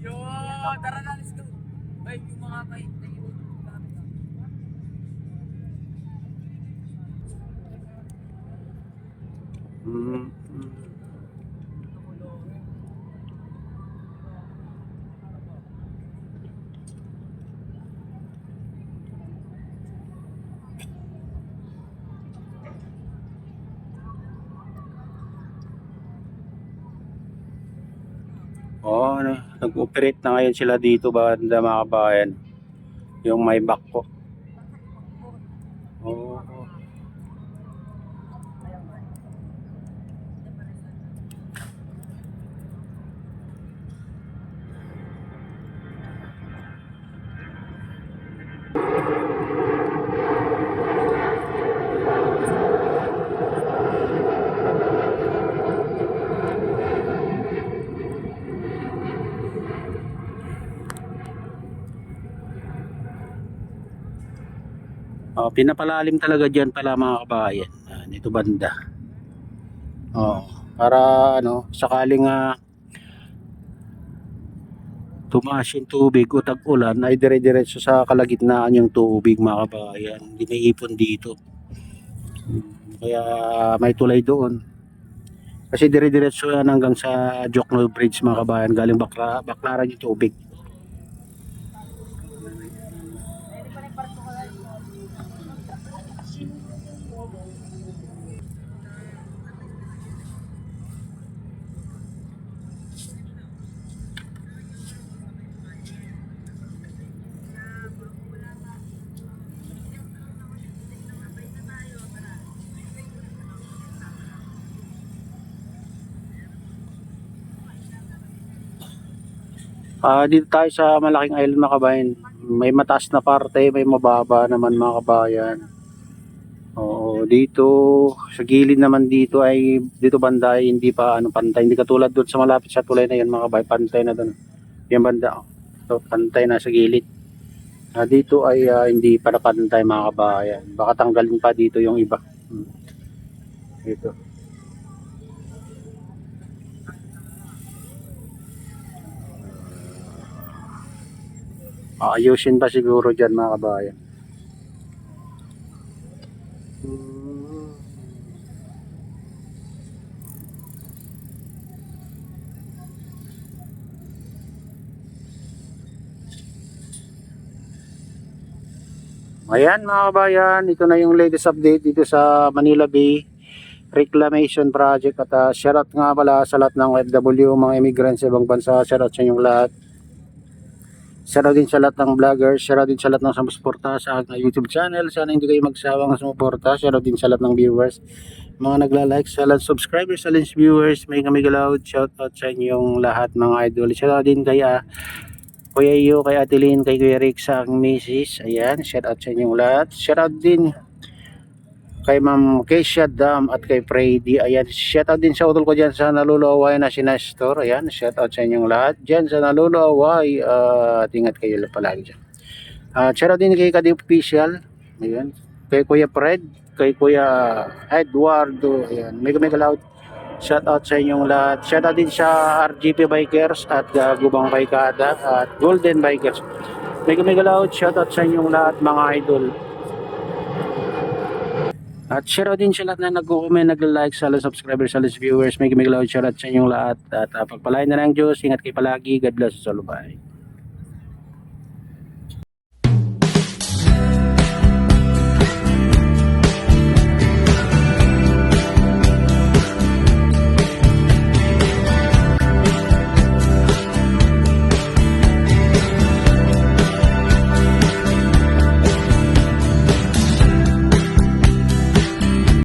Yo, tara na, let's go. Ay, yung mga kain. Mm. Oo, ano, nag-operate na ngayon sila dito banda mga kabayan. Yung may back po. Oo. Pinapalalim talaga diyan pala mga kabayan. Dito banda. Oh, para ano, sakaling tumaas yung tubig o tag-ulan ay dire-diretso sa kalagitnaan yung tubig mga kabayan. Hindi may ipon dito. Kaya may tulay doon. Kasi dire-diretso yan hanggang sa Jokno Bridge mga kabayan. Galing Baklaran yung tubig. Dito tayo sa malaking island mga kabayan. May mataas na parte, may mababa naman mga kabayan. Oo, dito sa gilid naman dito ay dito banda ay hindi pa ano pantay, hindi katulad doon sa malapit sa tulay na yan mga kabayan, pantay na doon. Yan banda. So, pantay na sa gilid. Dito ay hindi pa napantay mga kabayan. Baka tanggalin pa dito yung iba. Dito. Ayusin pa siguro dyan mga kabayan. Ayan mga kabayan, ito na yung latest update dito sa Manila Bay Reclamation Project. At shoutout nga pala sa lahat ng OFW, mga immigrants sa ibang bansa. Shoutout sa inyong lahat. Shoutout din sa lahat ng vloggers. Shoutout din sa lahat ng sumusuporta sa aking YouTube channel. Sana hindi kayo magsawang sumuporta. Shoutout din sa lahat ng viewers, mga nagla-like, sa lahat subscribers, sa lahat viewers. May galoud. Shoutout sa inyong lahat mga idol. Shoutout din kay Kuya Iyo, kay Ate Lynn, kay Kuya Rick, sa aking misis. Ayan, shoutout sa inyong lahat. Shoutout din kay Ma'am Keisha Dam at kay Freddy. Ayan, shoutout din sa utol ko dyan sa naluluaway na si Nestor. Ayan, shoutout sa inyong lahat dyan sa naluluaway. Ingat kayo palagi dyan. Shoutout din kay Kadi Official. Ayan, kay Kuya Fred, kay Kuya Eduardo. Ayan, mega loud. Shoutout sa inyong lahat. Shoutout din sa RGP Bikers at Gubang Baykada at Golden Bikers. Mega loud. Shoutout sa inyong lahat mga idol. At shoutout din sa lahat na nag-comment, nag-like, sa lahat subscribers, sa lahat viewers. Mega loud. Shoutout sa inyong lahat. At pagpalain na ng Diyos. Ingat kayo palagi. God bless us all. Bye.